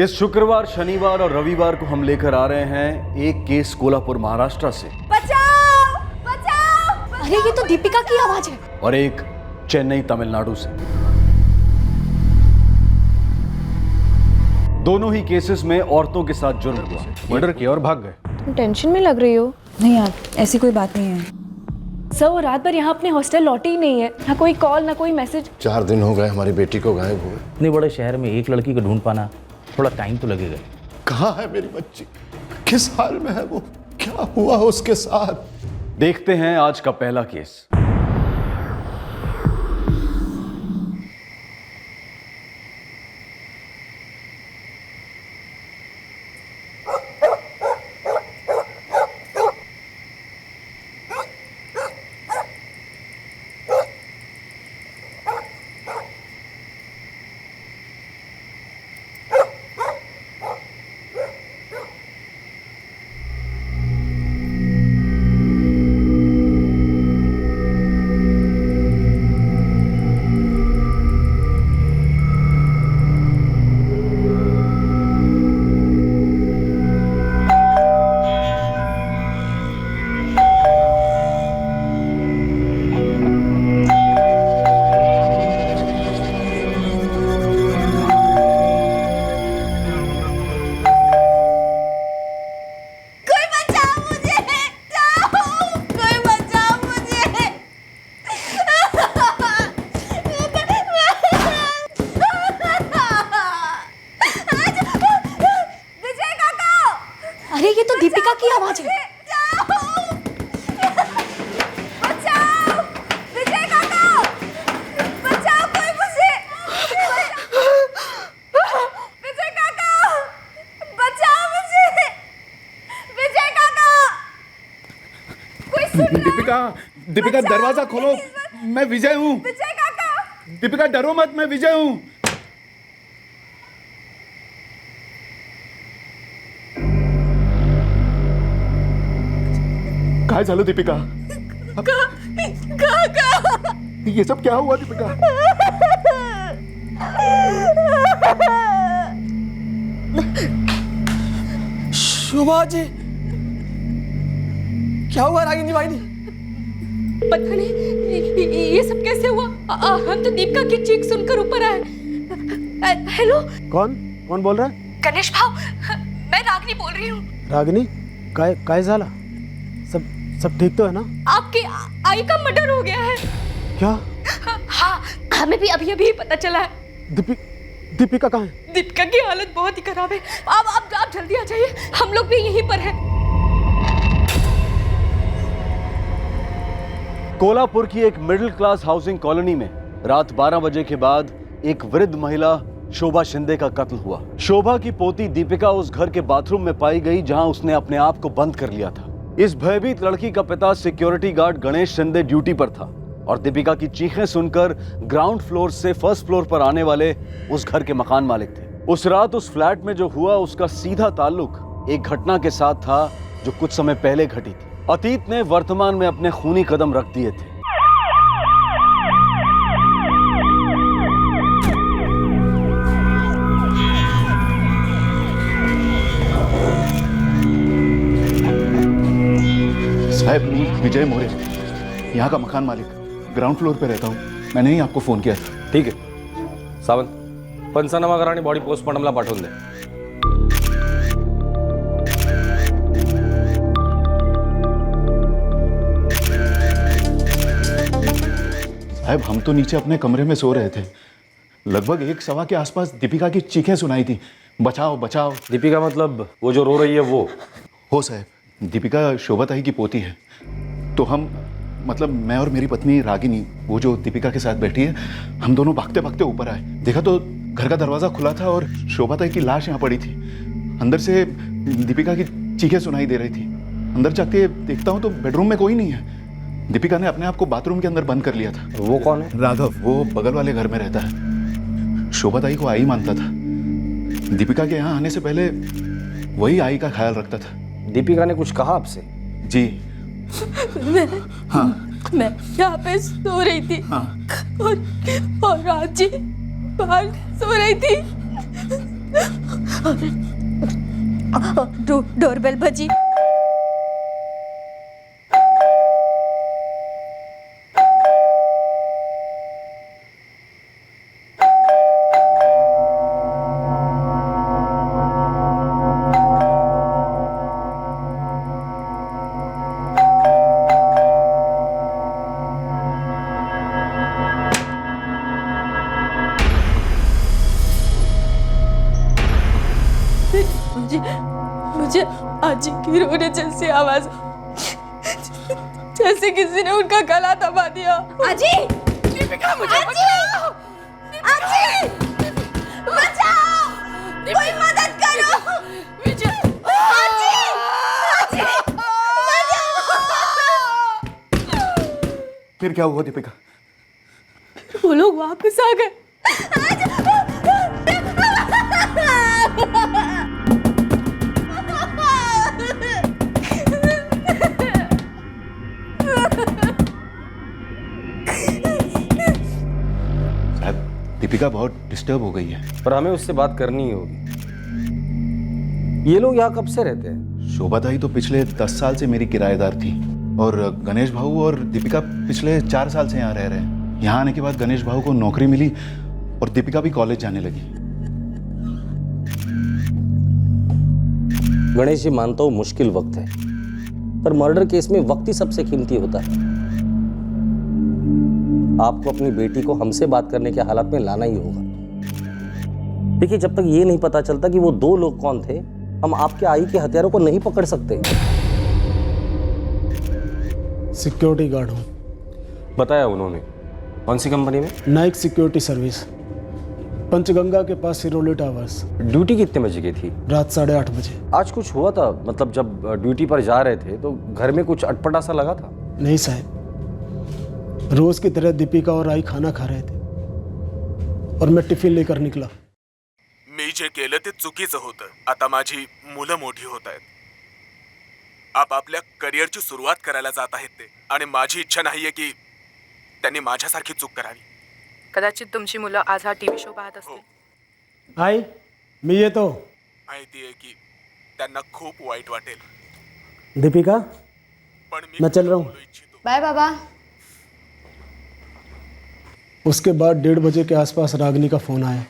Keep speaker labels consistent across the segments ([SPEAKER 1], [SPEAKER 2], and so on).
[SPEAKER 1] इस शुक्रवार, शनिवार और रविवार को हम लेकर आ रहे हैं एक केस कोल्हापुर महाराष्ट्र से।
[SPEAKER 2] बचाओ बचाओ।
[SPEAKER 3] अरे ये तो दीपिका की आवाज है।
[SPEAKER 1] और एक चेन्नई तमिलनाडु से। दोनों ही केसेस में औरतों के साथ जुर्म हुआ, मर्डर किया और भाग गए।
[SPEAKER 3] तुम टेंशन में लग रही हो।
[SPEAKER 2] नहीं यार, ऐसी कोई बात नहीं है।
[SPEAKER 3] सर वो रात भर यहाँ अपने हॉस्टल लौटी ही नहीं है, ना कोई कॉल ना कोई मैसेज।
[SPEAKER 4] 4 दिन हो गए हमारी बेटी को गायब हुए।
[SPEAKER 5] इतने बड़े शहर में एक लड़की को ढूंढ पाना थोड़ा टाइम तो लगेगा।
[SPEAKER 4] कहाँ है मेरी बच्ची? किस हाल में है वो? क्या हुआ उसके साथ?
[SPEAKER 1] देखते हैं आज का पहला केस।
[SPEAKER 3] अरे ये तो दीपिका की आवाज है।
[SPEAKER 2] बचाओ विजय काका, बचाओ कोई मुझे। विजय काका, बचाओ मुझे। विजय काका, कोई सुन रहा है?
[SPEAKER 6] दीपिका दरवाजा खोलो, मैं विजय हूँ।
[SPEAKER 2] विजय काका,
[SPEAKER 6] दीपिका डरो मत, मैं विजय हूँ। काय झालं दीपिका?
[SPEAKER 2] काका
[SPEAKER 6] ये सब क्या हुआ दीपिका?
[SPEAKER 7] शोभा जी, क्या हुआ रागिनी भाई?
[SPEAKER 3] पता नहीं ये सब कैसे हुआ। हम तो दीपिका की चीख सुनकर ऊपर आए। हेलो,
[SPEAKER 8] कौन बोल रहा है?
[SPEAKER 3] गणेश भाव, मैं रागिनी बोल रही हूँ।
[SPEAKER 8] रागिनी, काय झाला? सब ठीक तो है ना?
[SPEAKER 3] आपकी आई का मर्डर हो गया है।
[SPEAKER 8] क्या?
[SPEAKER 3] हाँ, हमें भी अभी पता चला है।
[SPEAKER 8] दीपिका कहाँ है?
[SPEAKER 3] दीपिका की हालत बहुत ही खराब है। आप जल्दी आ जाइए, हम लोग भी यहीं पर हैं।
[SPEAKER 1] कोल्हापुर की एक मिडिल क्लास हाउसिंग कॉलोनी में रात 12 बजे के बाद एक वृद्ध महिला शोभा शिंदे का कत्ल हुआ। शोभा की पोती दीपिका उस घर के बाथरूम में पाई गई जहां उसने अपने आप को बंद कर लिया था। इस भयभीत लड़की का पिता security guard Ganesh Shinde duty पर था और दीपिका की चीखें सुनकर ग्राउंड फ्लोर से फर्स्ट फ्लोर पर आने वाले उस घर के मकान मालिक थे। उस रात उस फ्लैट में जो हुआ उसका सीधा ताल्लुक एक घटना के साथ था जो कुछ समय पहले घटी थी। अतीत ने वर्तमान में अपने खूनी कदम रख दिए थे।
[SPEAKER 6] साहब, विजय मोरे, यहाँ का मकान मालिक, ग्राउंड फ्लोर पे रहता हूँ। मैंने ही आपको फोन किया था।
[SPEAKER 9] ठीक आहे सावंत, पंचनामा करा आणि बॉडी पोस्टमॉर्टमला पाठवून द्या।
[SPEAKER 6] साहब, हम तो नीचे अपने कमरे में सो रहे थे। लगभग 1 सवा के आसपास दीपिका की चीखें सुनाई थी, बचाओ बचाओ।
[SPEAKER 9] दीपिका मतलब वो जो रो रही है वो?
[SPEAKER 6] हो साहब, दीपिका शोभा ताई की पोती है। तो हम मतलब मैं और मेरी पत्नी रागिनी, वो जो दीपिका के साथ बैठी है, हम दोनों भागते भागते ऊपर आए। देखा तो घर का दरवाजा खुला था और शोभा ताई की लाश यहाँ पड़ी थी। अंदर से दीपिका की चीखें सुनाई दे रही थी। अंदर जाके देखता हूँ तो बेडरूम में कोई नहीं है। दीपिका ने अपने आप को बाथरूम के अंदर बंद कर लिया था।
[SPEAKER 9] वो कौन है?
[SPEAKER 6] राघव, वो बगल वाले घर में रहता है। शोभा ताई को आई मानता था। दीपिका के यहाँ आने से पहले वही आई का ख्याल रखता था।
[SPEAKER 9] दीपिका ने कुछ कहा आपसे?
[SPEAKER 6] जी
[SPEAKER 3] मैं यहाँ पे सो रही थी। और रात जी बाहर सो रही थी। डोरबेल बजी। मुझे आजी की रोने जैसी आवाज, जैसे किसी ने उनका गला दबा दिया।
[SPEAKER 2] आजी,
[SPEAKER 3] दीपिका मुझे
[SPEAKER 2] बचाओ! आजी, बचाओ! कोई मदद करो! आजी, आजी,
[SPEAKER 6] फिर क्या हुआ दीपिका?
[SPEAKER 3] वो लोग वापस आ गए।
[SPEAKER 6] दीपिका बहुत डिस्टर्ब हो गई है।
[SPEAKER 9] पर हमें उससे बात करनी ही होगी। ये लोग यहाँ कब से रहते हैं?
[SPEAKER 6] शोभा ताई तो पिछले 10 साल से मेरी किराएदार थी और गणेश भाऊ और दीपिका पिछले 4 साल से यहाँ रह रहे हैं। यहाँ आने के बाद गणेश भाऊ को नौकरी मिली और दीपिका भी कॉलेज जाने लगी।
[SPEAKER 9] गणेश जी, मानता हूँ मुश्किल वक्त है, पर मर्डर केस में वक्त ही सबसे कीमती होता है। आपको अपनी बेटी को हमसे बात करने के हालात में लाना ही होगा। देखिए, जब तक ये नहीं पता चलता कि वो 2 लोग कौन थे, हम आपके आई के हथियारों को नहीं पकड़ सकते।
[SPEAKER 8] सिक्योरिटी गार्ड हूँ।
[SPEAKER 9] बताया उन्होंने। कौन सी कंपनी में?
[SPEAKER 8] नाइक सिक्योरिटी सर्विस, पंचगंगा के पास सिरोली टावर्स।
[SPEAKER 9] ड्यूटी कितने बजे की थी?
[SPEAKER 8] रात 8:30 बजे।
[SPEAKER 9] आज कुछ हुआ था? मतलब जब ड्यूटी पर जा रहे थे तो घर में कुछ अटपटा सा लगा था?
[SPEAKER 8] नहीं साहब, रोज की तरह दीपिका और आई खाना खा रहे थे और मैं टिफिन लेकर निकला।
[SPEAKER 10] मी जे केलं ते चुकीचं होतं. आता माझी मुलं मोठी होत आहेत. आप आपल्या करिअरची सुरुवात करायला जात आहेत ते, आणि माझी इच्छा नाहीये की त्यांनी माझ्यासारखी चूक करावी.
[SPEAKER 11] कदाचित तुमची मुलं आज हा टीव्ही शो पाहत असतील.
[SPEAKER 8] आई, मी येतो.
[SPEAKER 10] माहितीये की त्यांना खूप वाईट वाटेल,
[SPEAKER 8] दीपिका,
[SPEAKER 10] पण
[SPEAKER 8] मैं चल रहा हूँ.
[SPEAKER 10] बोलू इच्छितो.
[SPEAKER 2] बाय बाबा।
[SPEAKER 8] उसके बाद 1:30 बजे के आसपास रागिनी का फोन आया।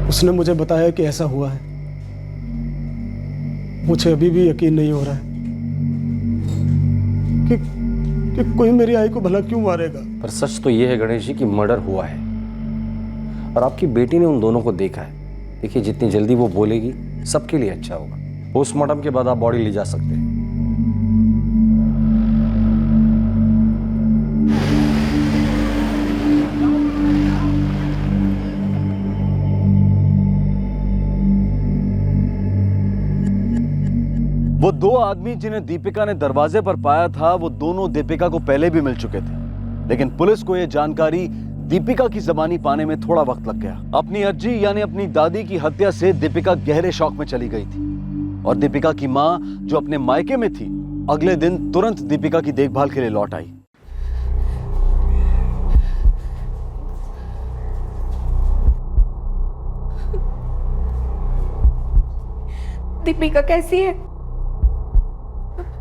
[SPEAKER 8] उसने मुझे बताया कि ऐसा हुआ है। मुझे अभी भी यकीन नहीं हो रहा है कि कोई मेरी आई को भला क्यों मारेगा।
[SPEAKER 9] पर सच तो ये है गणेश जी कि मर्डर हुआ है और आपकी बेटी ने उन दोनों को देखा है। देखिए, जितनी जल्दी वो बोलेगी सबके लिए अच्छा होगा। पोस्टमार्टम के बाद आप बॉडी ले जा सकते हैं।
[SPEAKER 1] वो 2 आदमी जिन्हें दीपिका ने दरवाजे पर पाया था, वो दोनों दीपिका को पहले भी मिल चुके थे, लेकिन पुलिस को यह जानकारी दीपिका की जबानी पाने में थोड़ा वक्त लग गया। अपनी अज्जी यानी अपनी दादी की हत्या से दीपिका गहरे शौक में चली गई थी और दीपिका की मां, जो अपने मायके में थी, अगले दिन तुरंत दीपिका की देखभाल के लिए लौट आई।
[SPEAKER 3] दीपिका कैसी है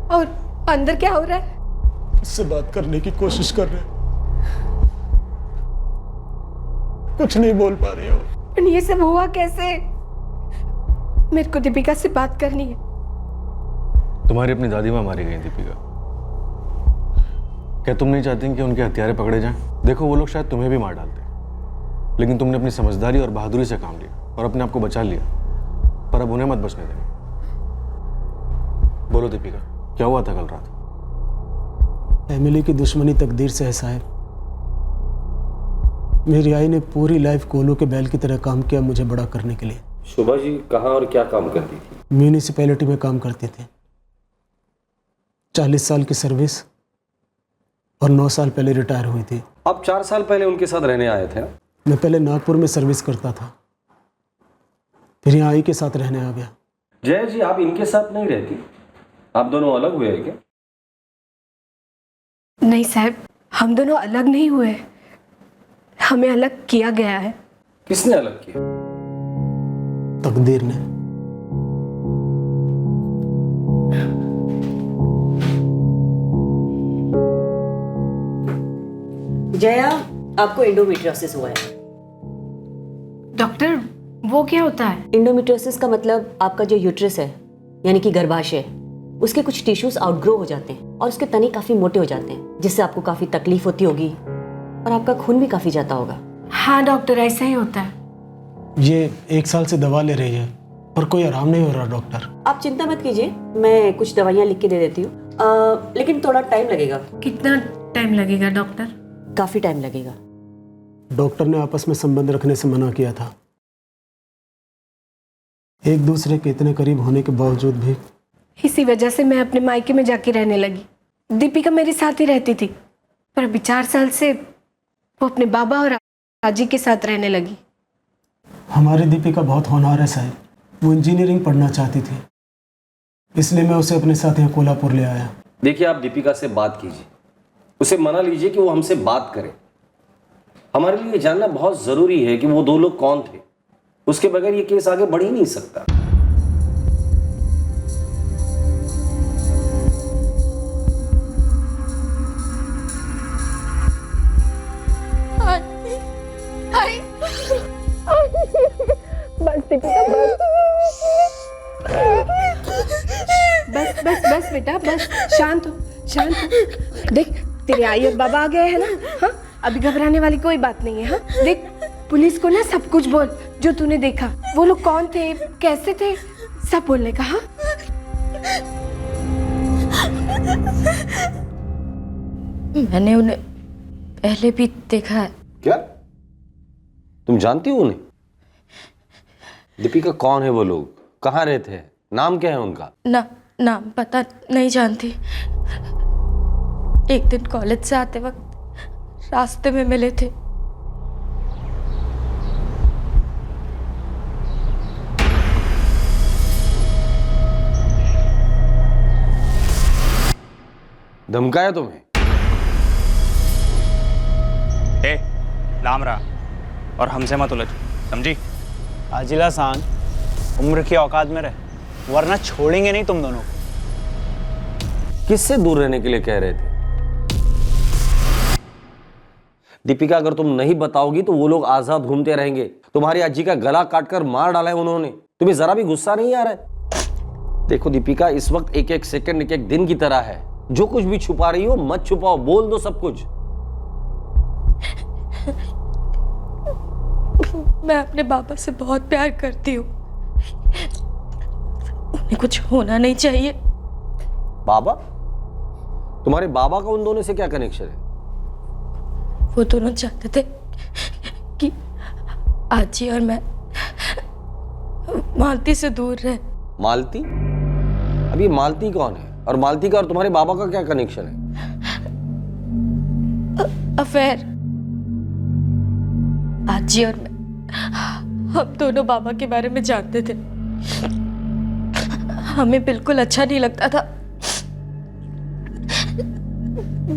[SPEAKER 3] और अंदर क्या हो रहा है?
[SPEAKER 8] उससे बात करने की कोशिश कर रहे हैं, कुछ नहीं बोल पा रही हो।
[SPEAKER 3] ये सब हुआ कैसे? मेरे को दीपिका से बात करनी है।
[SPEAKER 12] तुम्हारी अपनी दादी माँ मारी गई दीपिका। क्या तुम नहीं चाहती कि उनके हत्यारे पकड़े जाएं? देखो, वो लोग शायद तुम्हें भी मार डालते, लेकिन तुमने अपनी समझदारी और बहादुरी से काम लिया और अपने आप को बचा लिया, पर अब उन्हें मत बचने देना। बोलो दीपिका, क्या हुआ था कल रात?
[SPEAKER 8] एमिली की दुश्मनी तकदीर से है साहब। मेरी आई ने पूरी लाइफ कोलो के बैल की तरह काम किया मुझे बड़ा करने के लिए।
[SPEAKER 9] शोभा जी कहाँ और क्या काम करती थी?
[SPEAKER 8] म्यूनिसिपैलिटी में काम करते थे। 40 साल की सर्विस और 9 साल पहले रिटायर हुई थी।
[SPEAKER 9] आप 4 साल पहले उनके साथ रहने आए थे ना?
[SPEAKER 8] मैं पहले नागपुर में सर्विस करता था, फिर यहाँ आई के साथ रहने आ गया।
[SPEAKER 9] जय जी, आप इनके साथ नहीं रहती? आप दोनों अलग हुए हैं क्या?
[SPEAKER 3] नहीं साहब, हम दोनों अलग नहीं हुए, हमें अलग किया गया है।
[SPEAKER 9] किसने अलग किया?
[SPEAKER 8] तकदीर ने।
[SPEAKER 13] जया, आपको एंडोमेट्रियोसिस हुआ है।
[SPEAKER 3] डॉक्टर वो क्या होता है?
[SPEAKER 13] एंडोमेट्रियोसिस का मतलब आपका जो यूट्रस है यानी कि गर्भाशय, उसके कुछ टिश्यूज आउटग्रो हो जाते हैं और उसके तने काफी मोटे हो जाते हैं, जिससे आपको काफी तकलीफ होती होगी और आपका खून भी काफी जाता होगा।
[SPEAKER 3] हाँ डॉक्टर, ऐसा ही होता है।
[SPEAKER 8] ये 1 साल से दवा ले रही है पर कोई आराम नहीं हो रहा डॉक्टर।
[SPEAKER 13] आप चिंता मत कीजिए, मैं कुछ दवाइयाँ लिख के दे देती हूँ, लेकिन थोड़ा टाइम लगेगा।
[SPEAKER 3] कितना टाइम लगेगा डॉक्टर?
[SPEAKER 13] काफी टाइम लगेगा।
[SPEAKER 8] डॉक्टर ने आपस में संबंध रखने से मना किया था। एक दूसरे के इतने करीब होने के बावजूद भी।
[SPEAKER 3] इसी वजह से मैं अपने मायके में जाके रहने लगी। दीपिका मेरे साथ ही रहती थी, पर अभी 4 साल से वो अपने बाबा और आजी के साथ रहने लगी।
[SPEAKER 8] हमारी दीपिका बहुत होनहार है साहब, वो इंजीनियरिंग पढ़ना चाहती थी, इसलिए मैं उसे अपने साथ यहाँ कोल्हापुर ले आया।
[SPEAKER 9] देखिए, आप दीपिका से बात कीजिए, उसे मना लीजिए कि वो हमसे बात करे। हमारे लिए जानना बहुत जरूरी है कि वो 2 लोग कौन थे। उसके बगैर ये केस आगे बढ़ ही नहीं सकता।
[SPEAKER 3] बस दीपिका, बस बस बस बेटा, बस शांत हो, शांत हो। देख, तेरे आई और बाबा आ गए हैं ना। हाँ, अभी घबराने वाली कोई बात नहीं है। हाँ देख, पुलिस को ना सब कुछ बोल जो तूने देखा। वो लोग कौन थे, कैसे थे, सब बोलने का। हाँ मैंने उन्हें पहले भी देखा है।
[SPEAKER 9] क्या तुम जानती हो उन्हें? दीपिका, कौन है वो लोग, कहाँ रहते हैं, नाम क्या है उनका?
[SPEAKER 3] नाम पता नहीं जानती। एक दिन कॉलेज से आते वक्त रास्ते में मिले थे।
[SPEAKER 9] धमकाया तुम्हें?
[SPEAKER 14] लाम रहा और हमसे मत उलझ, समझी? आजिला सान, उम्र की औकात में रहे, वरना छोड़ेंगे नहीं तुम दोनों को।
[SPEAKER 9] किससे दूर रहने के लिए कह रहे थे? दीपिका, अगर तुम नहीं बताओगी तो वो लोग आजाद घूमते रहेंगे। तुम्हारी आजी का गला काटकर मार डाला है उन्होंने। तुम्हें जरा भी गुस्सा नहीं आ रहा है? देखो दीपिका, इस वक्त एक एक सेकंड एक एक दिन की तरह है। जो कुछ भी छुपा रही हो मत छुपाओ, बोल दो सब कुछ।
[SPEAKER 3] मैं अपने बाबा से बहुत प्यार करती हूँ, उन्हें कुछ होना नहीं चाहिए।
[SPEAKER 9] बाबा? तुम्हारे बाबा का उन दोनों से क्या कनेक्शन है?
[SPEAKER 3] वो दोनों चाहते थे कि आजी और मैं मालती से दूर रहे।
[SPEAKER 9] मालती? अभी मालती कौन है? और मालती का और तुम्हारे बाबा का क्या कनेक्शन है?
[SPEAKER 3] अफेयर। आजी और मैं, हम दोनों बाबा के बारे में जानते थे। हमें बिल्कुल अच्छा नहीं लगता था।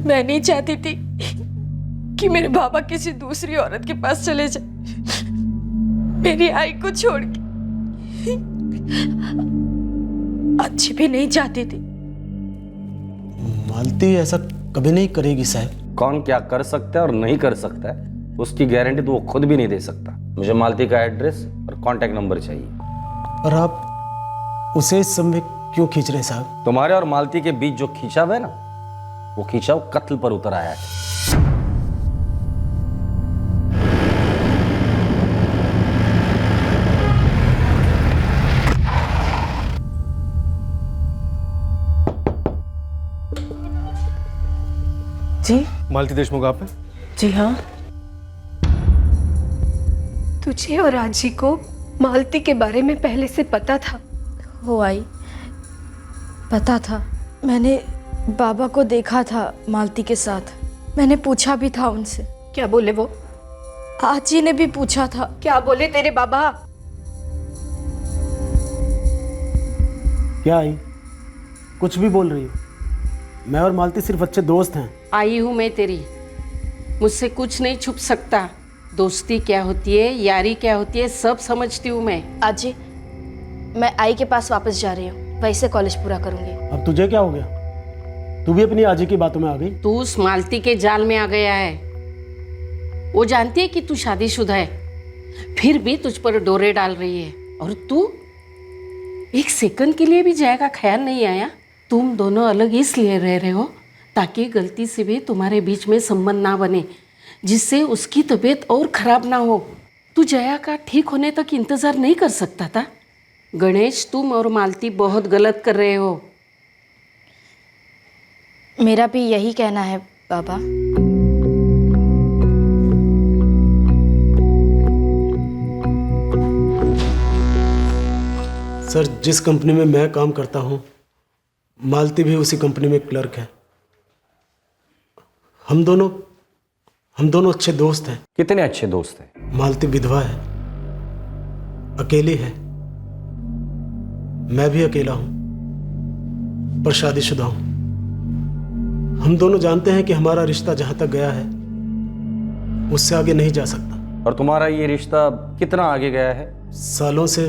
[SPEAKER 3] मैं नहीं चाहती थी कि मेरे बाबा किसी दूसरी औरत के पास चले जाए, मेरी आई को छोड़ के। अच्छी भी नहीं चाहती थी।
[SPEAKER 8] मालती ऐसा कभी नहीं करेगी साहब।
[SPEAKER 9] कौन क्या कर सकता है और नहीं कर सकता है उसकी गारंटी तो वो खुद भी नहीं दे सकता। मुझे मालती का एड्रेस और कांटेक्ट नंबर चाहिए।
[SPEAKER 8] और आप उसे इस समय क्यों खींच रहे साहब?
[SPEAKER 9] तुम्हारे और मालती के बीच जो खिंचाव है ना, वो खिंचाव कत्ल पर उतर आया है।
[SPEAKER 3] जी?
[SPEAKER 12] मालती देशमुख आप हैं?
[SPEAKER 3] जी हाँ। तुझे और आजी को मालती के बारे में पहले से पता था?
[SPEAKER 15] हो आई, पता था। मैंने बाबा को देखा था मालती के साथ। मैंने पूछा भी था उनसे।
[SPEAKER 3] क्या बोले वो?
[SPEAKER 15] आजी ने भी पूछा था।
[SPEAKER 3] क्या बोले तेरे बाबा?
[SPEAKER 8] क्या आई, कुछ भी बोल रही हो? मैं और मालती सिर्फ अच्छे दोस्त हैं।
[SPEAKER 16] आई हूँ मैं तेरी, मुझसे कुछ नहीं छुप सकता। दोस्ती क्या होती है, यारी क्या होती है, सब समझती हूँ मैं।
[SPEAKER 15] आजी, मैं आई के पास वापस जा रही हूँ, वहीं से कॉलेज पूरा करूँगी।
[SPEAKER 8] अब तुझे क्या हो गया? तू भी अपनी आजी की बातों में आ गई?
[SPEAKER 16] तू उस मालती के जाल में आ गया है। वो जानती है कि तू शादीशुदा है, फिर भी तुझ पर डोरे डाल रही है। और तू एक सेकंड के लिए भी जया का ख्याल नहीं आया? तुम दोनों अलग इसलिए रह रहे हो ताकि गलती से भी तुम्हारे बीच में संबंध ना बने, जिससे उसकी तबीयत और खराब ना हो। तू जया का ठीक होने तक इंतजार नहीं कर सकता था? गणेश, तुम और मालती बहुत गलत कर रहे हो।
[SPEAKER 15] मेरा भी यही कहना है बाबा।
[SPEAKER 8] सर, जिस कंपनी में मैं काम करता हूँ, मालती भी उसी कंपनी में क्लर्क है। हम दोनों अच्छे दोस्त हैं।
[SPEAKER 9] कितने अच्छे दोस्त हैं?
[SPEAKER 8] मालती विधवा है, अकेली है। मैं भी अकेला हूं, पर शादीशुदा हूं। हम दोनों जानते हैं कि हमारा रिश्ता जहां तक गया है उससे आगे नहीं जा सकता।
[SPEAKER 9] और तुम्हारा ये रिश्ता कितना आगे गया है?
[SPEAKER 8] सालों से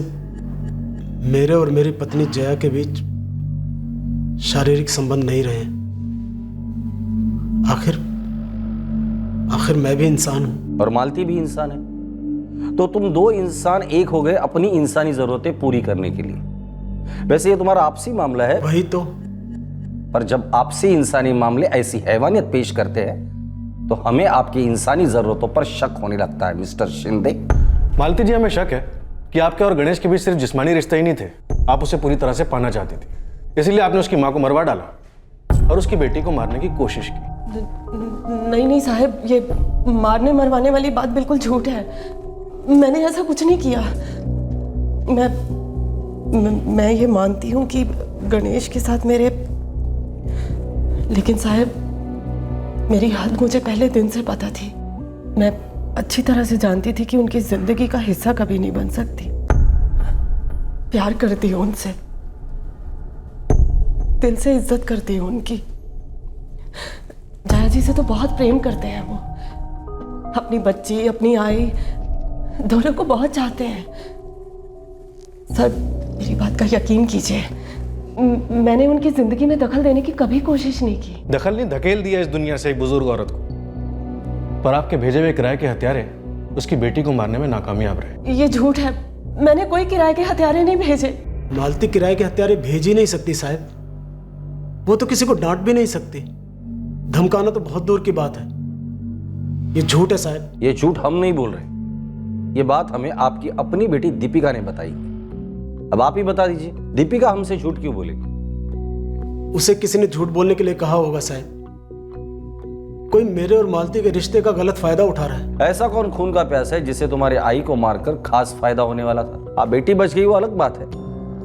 [SPEAKER 8] मेरे और मेरी पत्नी जया के बीच शारीरिक संबंध नहीं रहे। आखिर मैं भी इंसान हूं।
[SPEAKER 9] और मालती भी इंसान है। तो तुम दो इंसान एक हो गए अपनी इंसानी जरूरतें पूरी करने के लिए। वैसे ये तुम्हारा आपसी मामला है।
[SPEAKER 8] वही तो।
[SPEAKER 9] पर जब आपसी इंसानी मामले ऐसी हैवानियत पेश करते हैं तो हमें आपकी इंसानी जरूरतों पर शक होने लगता है मिस्टर शिंदे।
[SPEAKER 12] मालती जी, हमें शक है कि आपके और गणेश के बीच सिर्फ जिस्मानी रिश्ते ही नहीं थे, आप उसे पूरी तरह से पाना चाहती थी। इसीलिए आपने उसकी मां को मरवा डाला और उसकी बेटी को मारने की कोशिश की।
[SPEAKER 17] नहीं साहब, ये मारने मरवाने वाली बात बिल्कुल झूठ है। मैंने ऐसा कुछ नहीं किया। मैं ये मानती हूँ कि गणेश के साथ मेरे, लेकिन साहब मेरी हालत मुझे पहले दिन से पता थी। मैं अच्छी तरह से जानती थी कि उनकी जिंदगी का हिस्सा कभी नहीं बन सकती। प्यार करती हूँ उनसे, दिल से इज्जत करती हूँ उनकी। जया जी से तो बहुत प्रेम करते हैं वो। अपनी बच्ची, अपनी आई, दोनों को बहुत चाहते हैं। सर, मेरी बात का यकीन कीजिए, मैंने उनकी जिंदगी में दखल देने की कभी कोशिश नहीं की।
[SPEAKER 12] दखल नहीं, धकेल दिया इस दुनिया से एक बुजुर्ग औरत को। पर आपके भेजे हुए किराए के हत्यारे उसकी बेटी को मारने में नाकामयाब रहे।
[SPEAKER 17] ये झूठ है, मैंने कोई किराए के हथियारे नहीं भेजे।
[SPEAKER 8] मालती किराए के हत्यारे भेज ही नहीं सकती साहब। वो तो किसी को डांट भी नहीं सकती, धमकाना तो बहुत दूर की बात है। ये झूठ है साहब।
[SPEAKER 9] ये झूठ हम नहीं बोल रहे, ये बात हमें आपकी अपनी बेटी दीपिका ने बताई। अब आप ही बता दीजिए, दीपिका हमसे झूठ क्यों बोलेगी?
[SPEAKER 8] उसे किसी ने झूठ बोलने के लिए कहा होगा साहब। कोई मेरे और मालती के रिश्ते का गलत फायदा उठा रहा है।
[SPEAKER 9] ऐसा कौन खून का प्यासा है जिसे तुम्हारे आई को मारकर खास फायदा होने वाला था? आप बेटी बच गई वो अलग बात है,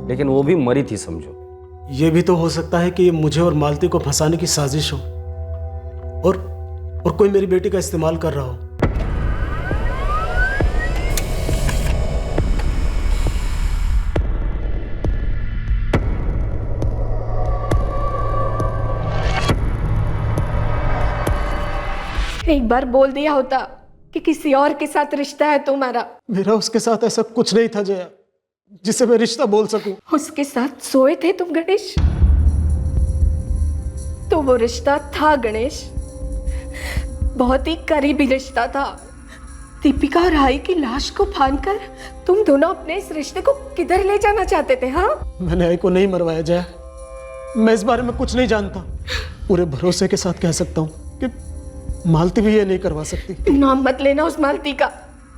[SPEAKER 9] लेकिन वो भी मरी थी समझो।
[SPEAKER 8] ये भी तो हो सकता है कि ये मुझे और मालती को फंसाने की साजिश हो और कोई मेरी बेटी का इस्तेमाल कर रहा हो।
[SPEAKER 3] एक बार बोल दिया होता कि किसी और के साथ रिश्ता है तुम्हारा।
[SPEAKER 8] मेरा उसके साथ ऐसा कुछ नहीं था जया, जिससे मैं रिश्ता बोल सकूं।
[SPEAKER 3] उसके साथ सोए थे तुम गणेश, तो वो रिश्ता था गणेश, बहुत ही करीबी रिश्ता था। दीपिका और आई की लाश को फांदकर तुम दोनों अपने इस रिश्ते को किधर ले जाना चाहते थे? हाँ,
[SPEAKER 8] मैंने आई को नहीं मरवाया जया, मैं इस बारे में कुछ नहीं जानता। पूरे भरोसे के साथ कह सकता हूँ कि मालती भी ये नहीं करवा सकती।
[SPEAKER 3] नाम मत लेना उस मालती का।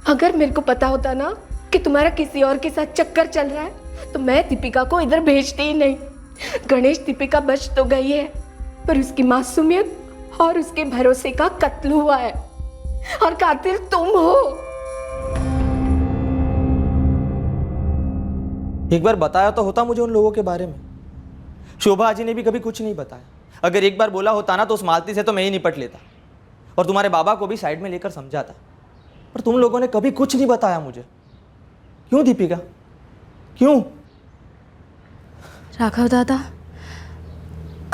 [SPEAKER 3] अगर मेरे को पता होता ना कि तुम्हारा किसी और के साथ चक्कर चल रहा है तो मैं दीपिका को इधर भेजती ही नहीं। गणेश, दीपिका बच तो गई है, पर उसकी मासूमियत और उसके भरोसे का कत्ल हुआ है, और कातिल तुम हो।
[SPEAKER 7] एक बार बताया तो होता मुझे उन लोगों के बारे में। शोभा आजी ने भी कभी कुछ नहीं बताया। अगर एक बार बोला होता ना तो उस मालती से तो मैं ही निपट लेता और तुम्हारे बाबा को भी साइड में लेकर समझाता, पर तुम लोगों ने कभी कुछ नहीं बताया मुझे। क्यों दीपिका, क्यों?
[SPEAKER 15] राघव दादा,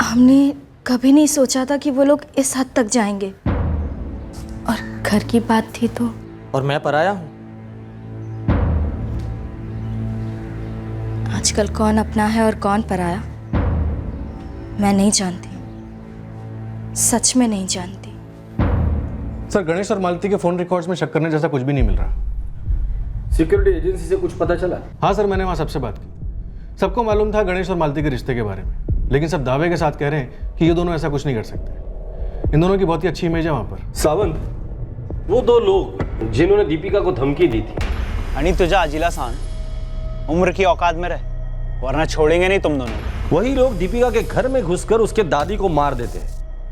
[SPEAKER 15] हमने कभी नहीं सोचा था कि वो लोग इस हद तक जाएंगे, और घर की बात थी तो।
[SPEAKER 7] और मैं पराया हूं।
[SPEAKER 15] आज आजकल कौन अपना है और कौन पराया मैं नहीं जानती, सच में नहीं जानती।
[SPEAKER 12] सर, गणेश और मालती के फोन रिकॉर्ड्स में शक करने जैसा कुछ भी नहीं मिल रहा।
[SPEAKER 9] सिक्योरिटी एजेंसी से कुछ पता चला?
[SPEAKER 12] हाँ सर, मैंने वहाँ सबसे बात की। सबको मालूम था गणेश और मालती के रिश्ते के बारे में, लेकिन सब दावे के साथ कह रहे हैं कि ये दोनों ऐसा कुछ नहीं कर सकते। इन दोनों की बहुत ही अच्छी इमेज है वहाँ पर।
[SPEAKER 9] सावंत, वो दो लोग जिन्होंने दीपिका को धमकी दी थी,
[SPEAKER 14] आणि तुझा अजिला सान उम्र की औकात में रहे, वरना छोड़ेंगे नहीं तुम दोनों।
[SPEAKER 9] वही लोग दीपिका के घर में घुसकर उसके दादी को मार देते हैं,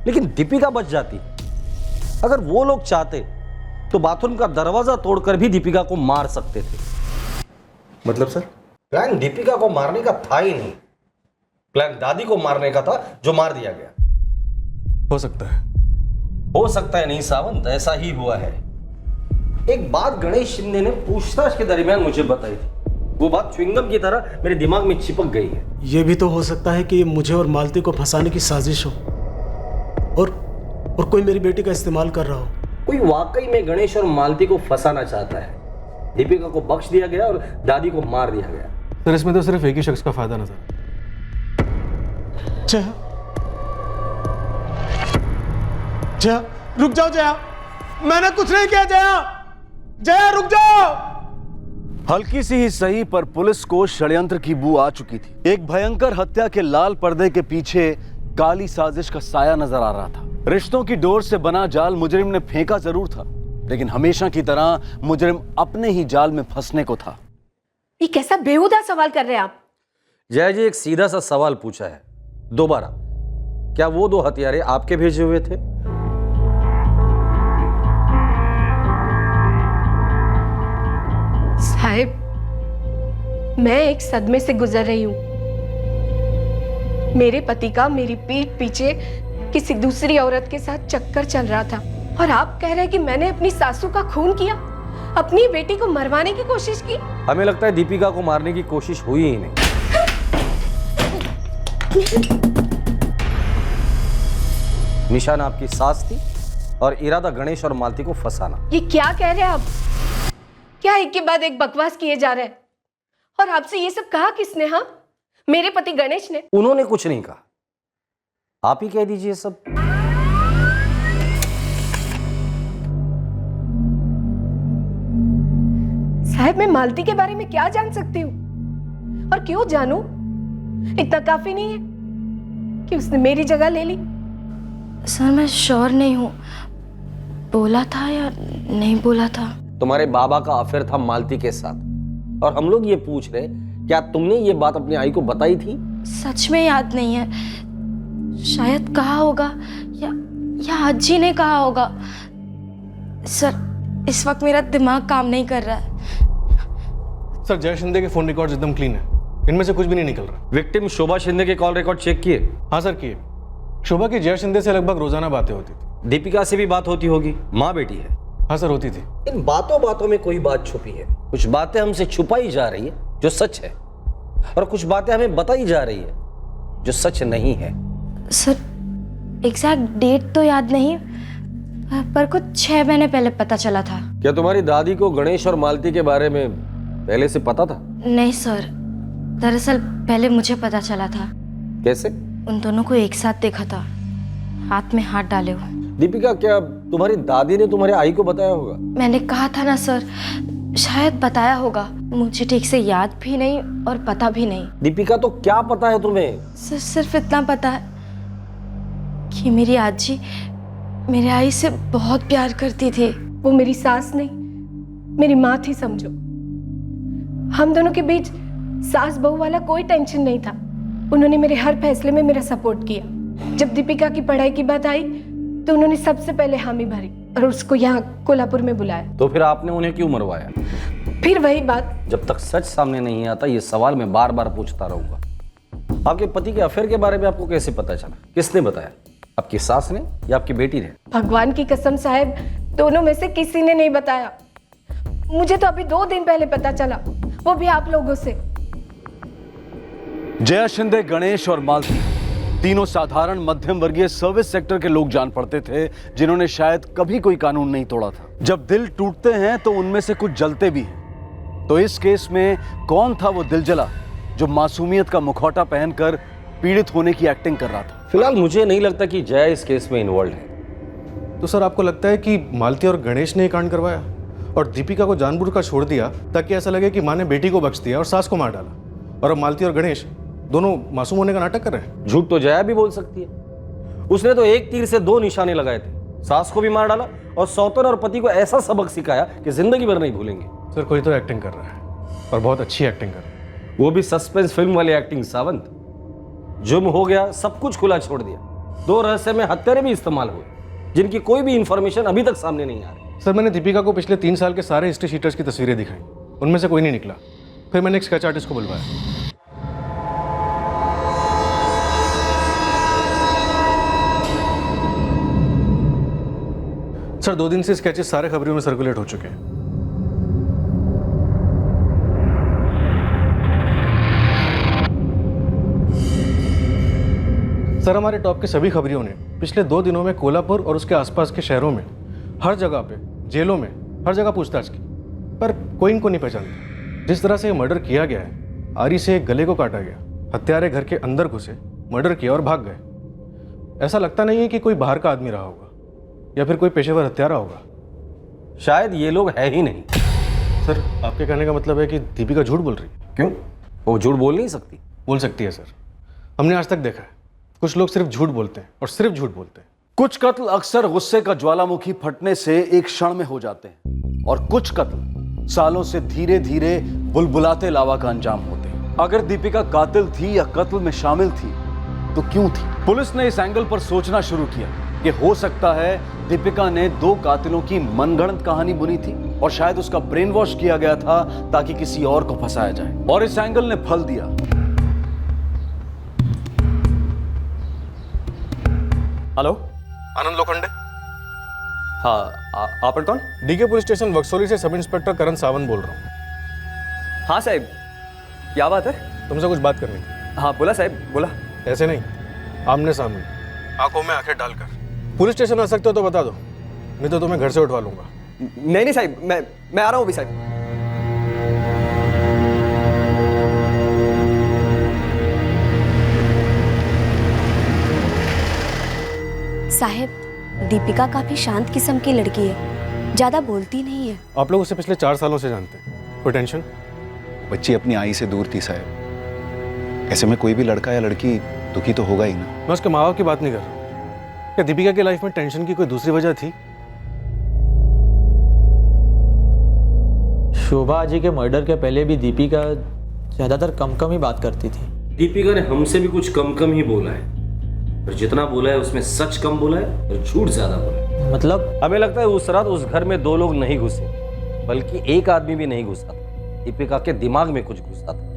[SPEAKER 9] लेकिन दीपिका बच जाती। अगर वो लोग चाहते तो बाथरूम का दरवाजा तोड़कर भी दीपिका को मार सकते थे।
[SPEAKER 12] मतलब सर?
[SPEAKER 9] प्लान दीपिका को मारने का था ही नहीं, प्लान दादी को मारने का था, जो मार दिया गया।
[SPEAKER 12] हो सकता है।
[SPEAKER 9] हो सकता है नहीं सावंत, ऐसा ही हुआ है। एक बात गणेश शिंदे ने पूछताछ के दरमियान मुझे बताई थी, वो बात च्युइंगम की तरह मेरे दिमाग में चिपक गई है।
[SPEAKER 8] ये भी तो हो सकता है कि ये मुझे और मालती को फंसाने की साजिश हो और कोई मेरी बेटी का इस्तेमाल कर रहा हो।
[SPEAKER 9] कोई वाकई में गणेश और मालती को फंसाना चाहता है। दीपिका को बख्श दिया गया और दादी को मार दिया गया।
[SPEAKER 12] सर, इसमें तो सिर्फ एक ही शख्स का फायदा नजर।
[SPEAKER 8] जया, रुक जाओ जया, मैंने कुछ नहीं किया। जया, जया रुक जाओ।
[SPEAKER 1] हल्की सी ही सही, पर पुलिस को षड्यंत्र की बू आ चुकी थी। एक भयंकर हत्या के लाल पर्दे के पीछे काली साजिश का साया नजर आ रहा था। रिश्तों की डोर से बना जाल मुजरिम ने फेंका जरूर था, लेकिन हमेशा की तरह मुजरिम अपने ही जाल में फंसने को था।
[SPEAKER 3] ये कैसा बेहुदा सवाल कर रहे हैं आप?
[SPEAKER 9] जय जी, एक सीधा सा सवाल पूछा है, दोबारा। क्या वो दो हथियारे आपके भेजे हुए थे?
[SPEAKER 3] साहिब, मैं एक सदमे से गुजर रही हूं। मेरे पति का मेरी पीठ पीछे किसी दूसरी औरत के साथ चक्कर चल रहा था, और आप कह रहे हैं कि मैंने अपनी सासू का खून किया, अपनी बेटी को मरवाने की कोशिश की।
[SPEAKER 9] हमें लगता है दीपिका को मारने की कोशिश हुई ही नहीं। निशाना आपकी सास थी और इरादा गणेश और मालती को फंसाना।
[SPEAKER 3] ये क्या कह रहे हैं आप? क्या एक के बाद एक बकवास किए जा रहे हैं? और आपसे ये सब कहा किसने? हाँ, मेरे पति गणेश ने।
[SPEAKER 9] उन्होंने कुछ नहीं कहा, आप ही कह दीजिए सब।
[SPEAKER 3] साहब, मैं मालती के बारे में क्या जान सकती हूँ, और क्यों जानूं? इतना काफी नहीं है कि उसने मेरी जगह ले ली?
[SPEAKER 15] सर, मैं श्योर नहीं हूँ, बोला था या नहीं बोला था।
[SPEAKER 9] तुम्हारे बाबा का अफेयर था मालती के साथ, और हम लोग ये पूछ रहे, क्या तुमने ये बात अपनी आई को बताई थी?
[SPEAKER 15] सच में याद नहीं है, शायद कहा होगा या अज्जी ने कहा होगा। सर, इस वक्त मेरा दिमाग काम नहीं कर रहा है।
[SPEAKER 12] सर, जय शिंदे के फोन रिकॉर्ड्स एकदम क्लीन है, इनमें से कुछ भी नहीं निकल रहा।
[SPEAKER 9] विक्टिम शोभा शिंदे के कॉल रिकॉर्ड चेक किए?
[SPEAKER 12] हाँ सर, किए। शोभा की जय शिंदे से लगभग रोजाना बातें होती थी।
[SPEAKER 9] दीपिका से भी बात होती होगी, माँ बेटी है।
[SPEAKER 12] हाँ सर, होती थी।
[SPEAKER 9] इन बातों में कोई बात छुपी है। कुछ बातें हमसे छुपाई जा रही है जो सच है, और कुछ बातें हमें बताई जा रही है जो सच नहीं है।
[SPEAKER 15] सर, एग्जैक्ट डेट तो याद नहीं, पर कुछ 6 महीने पहले पता चला था।
[SPEAKER 9] क्या तुम्हारी दादी को गणेश और मालती के बारे में पहले से पता था?
[SPEAKER 15] नहीं सर, दरअसल पहले मुझे पता चला था।
[SPEAKER 9] कैसे?
[SPEAKER 15] उन दोनों को एक साथ देखा था, हाथ में हाथ डाले हुए।
[SPEAKER 9] दीपिका, क्या तुम्हारी दादी ने तुम्हारे आई को बताया होगा?
[SPEAKER 15] मैंने कहा था ना सर, शायद बताया होगा, मुझे ठीक से याद भी नहीं और पता भी नहीं।
[SPEAKER 9] दीपिका, तो क्या पता है तुम्हें?
[SPEAKER 15] सर, सिर्फ इतना पता है कि मेरी आजी मेरे आई से बहुत प्यार करती थी।
[SPEAKER 3] वो मेरी सास नहीं, मेरी माँ थी समझो। हम दोनों के बीच सास बहू वाला कोई टेंशन नहीं था। उन्होंने मेरे हर फैसले में मेरा सपोर्ट किया। जब दीपिका की पढ़ाई की बात आई तो उन्होंने सबसे पहले हामी भरी और उसको यहाँ कोल्हापुर में बुलाया।
[SPEAKER 9] तो फिर आपने उन्हें क्यों मरवाया?
[SPEAKER 3] फिर वही बात,
[SPEAKER 9] जब तक सच सामने नहीं आता ये सवाल मैं बार बार पूछता रहूंगा। आपके पति के अफेयर के बारे में आपको कैसे पता चला? किसने बताया? आपकी सास ने या आपकी बेटी ने?
[SPEAKER 3] भगवान की कसम साहब, दोनों में से किसी ने नहीं बताया। मुझे तो अभी 2 दिन पहले पता चला, वो भी आप लोगों से।
[SPEAKER 1] जया शिंदे, गणेश और मालती तीनों साधारण मध्यम वर्गीय सर्विस सेक्टर के लोग जान पड़ते थे, जिन्होंने शायद कभी कोई कानून नहीं तोड़ा था। जब दिल टूटते हैं तो उनमें से कुछ जलते भी हैं। तो इस केस में कौन था वो दिल जला, जो मासूमियत का मुखौटा पहनकर पीड़ित होने की एक्टिंग कर रहा था।
[SPEAKER 9] फिलहाल मुझे नहीं लगता कि जय इस केस में इन्वॉल्व है।
[SPEAKER 12] तो सर आपको लगता है कि मालती और गणेश ने ये कांड करवाया और दीपिका को जानबूझकर छोड़ दिया ताकि ऐसा लगे कि माँ ने बेटी को बख्श दिया और सास को मार डाला, और अब मालती और गणेश दोनों मासूम होने का नाटक कर रहे हैं?
[SPEAKER 9] झूठ तो जया भी बोल सकती है। उसने तो एक तीर से दो निशाने लगाए थे, सास को भी मार डाला और सौतन और पति को ऐसा सबक सिखाया कि जिंदगी भर नहीं भूलेंगे।
[SPEAKER 12] सर कोई तो एक्टिंग कर रहा है और बहुत अच्छी एक्टिंग कर रहा है।
[SPEAKER 9] वो भी सस्पेंस फिल्म वाली एक्टिंग सावंत। जुर्म हो गया, सब कुछ खुला छोड़ दिया। 2 रहस्यमय हत्यारे भी इस्तेमाल हुए जिनकी कोई भी इंफॉर्मेशन अभी तक सामने नहीं आ रही।
[SPEAKER 12] सर मैंने दीपिका को पिछले 3 साल के सारे हिस्ट्री शीटर्स की तस्वीरें दिखाई, उनमें से कोई नहीं निकला। फिर मैंने एक स्केच आर्टिस्ट को बुलवाया। सर 2 दिन से स्केचेस सारे खबरों में सर्कुलेट हो चुके हैं। सर हमारे टॉप के सभी खबरियों ने पिछले 2 दिनों में कोल्हापुर और उसके आसपास के शहरों में हर जगह पे, जेलों में, हर जगह पूछताछ की, पर कोई इनको नहीं पहचानता। जिस तरह से ये मर्डर किया गया है, आरी से गले को काटा गया, हत्यारे घर के अंदर घुसे, मर्डर किया और भाग गए। ऐसा लगता नहीं है कि कोई बाहर का आदमी रहा होगा या फिर कोई पेशेवर हत्यारा होगा।
[SPEAKER 9] शायद ये लोग है ही नहीं।
[SPEAKER 12] सर आपके कहने का मतलब है कि दीपिका झूठ बोल रही है?
[SPEAKER 9] क्यों? वो झूठ बोल नहीं सकती?
[SPEAKER 12] बोल सकती है सर। हमने आज तक देखा है कुछ लोग सिर्फ झूठ बोलते हैं और सिर्फ झूठ बोलते हैं।
[SPEAKER 1] कुछ कत्ल अक्सर गुस्से का ज्वालामुखी फटने से एक क्षण में हो जाते हैं और कुछ कत्ल सालों से धीरे धीरे बुलबुलाते लावा का अंजाम होते हैं। अगर दीपिका कातिल थी या कत्ल में शामिल थी तो क्यों थी? पुलिस ने इस एंगल पर सोचना शुरू किया कि हो सकता है दीपिका ने 2 कातिलों की मनगढ़ंत कहानी बुनी थी और शायद उसका ब्रेन वॉश किया गया था ताकि किसी और को फंसाया जाए, और इस एंगल ने फल दिया।
[SPEAKER 14] हेलो,
[SPEAKER 12] आनंद लोखंडे।
[SPEAKER 14] हाँ, आप कौन?
[SPEAKER 12] डीके पुलिस स्टेशन वक्सोली से सब इंस्पेक्टर करण सावंत बोल रहा हूँ।
[SPEAKER 14] हाँ साहब, क्या बात है?
[SPEAKER 12] तुमसे कुछ बात करनी थी।
[SPEAKER 14] हाँ बोला साहब, बोला।
[SPEAKER 12] ऐसे नहीं, आमने सामने, आंखों में आंखें डालकर। पुलिस स्टेशन आ सकते हो तो बता दो, नहीं तो तुम्हें घर से उठवा लूंगा।
[SPEAKER 14] नहीं साहब, मैं आ रहा हूँ अभी साहब।
[SPEAKER 2] साहब, दीपिका काफी शांत किस्म की लड़की है, ज्यादा बोलती नहीं है।
[SPEAKER 12] आप लोग उसे पिछले 4 सालों से जानते हैं। कोई टेंशन?
[SPEAKER 6] बच्ची अपनी आई से दूर थी साहब। ऐसे में कोई भी लड़का या लड़की दुखी तो होगा ही ना।
[SPEAKER 12] मैं उसके माँ बाप की बात नहीं कर रहा। क्या दीपिका की लाइफ में टेंशन की कोई दूसरी वजह थी?
[SPEAKER 7] शोभा जी के मर्डर के पहले भी दीपिका ज्यादातर कम ही बात करती थी।
[SPEAKER 9] दीपिका ने हमसे भी कुछ कम ही बोला है, और जितना बोला है उसमें सच कम बोला है और झूठ ज्यादा बोला है।
[SPEAKER 7] मतलब
[SPEAKER 9] हमें लगता है उस रात उस घर में 2 लोग नहीं घुसे, बल्कि एक आदमी भी नहीं घुसा था। दीपिका के दिमाग में कुछ घुसा था।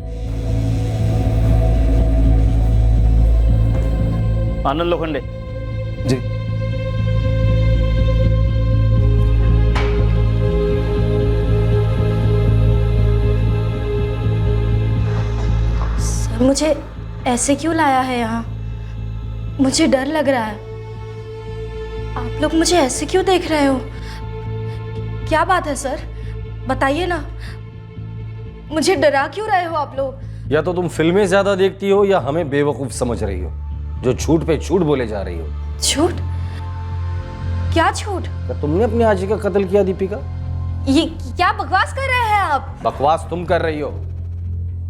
[SPEAKER 14] आनंद लोखंडे
[SPEAKER 6] जी।
[SPEAKER 15] सर मुझे ऐसे क्यों लाया है यहाँ? मुझे डर लग रहा है। आप लोग मुझे ऐसे क्यों देख रहे हो? क्या बात है सर, बताइए ना। मुझे डरा क्यों रहे हो आप लोग?
[SPEAKER 9] या तो तुम फिल्में ज्यादा देखती हो या हमें बेवकूफ समझ रही हो, जो झूठ पे झूठ बोले जा रही हो।
[SPEAKER 15] झूठ? क्या झूठ?
[SPEAKER 9] क्या तुमने अपनी आजी का कत्ल किया दीपिका?
[SPEAKER 15] ये क्या बकवास कर रहे हैं आप?
[SPEAKER 9] बकवास तुम कर रही हो।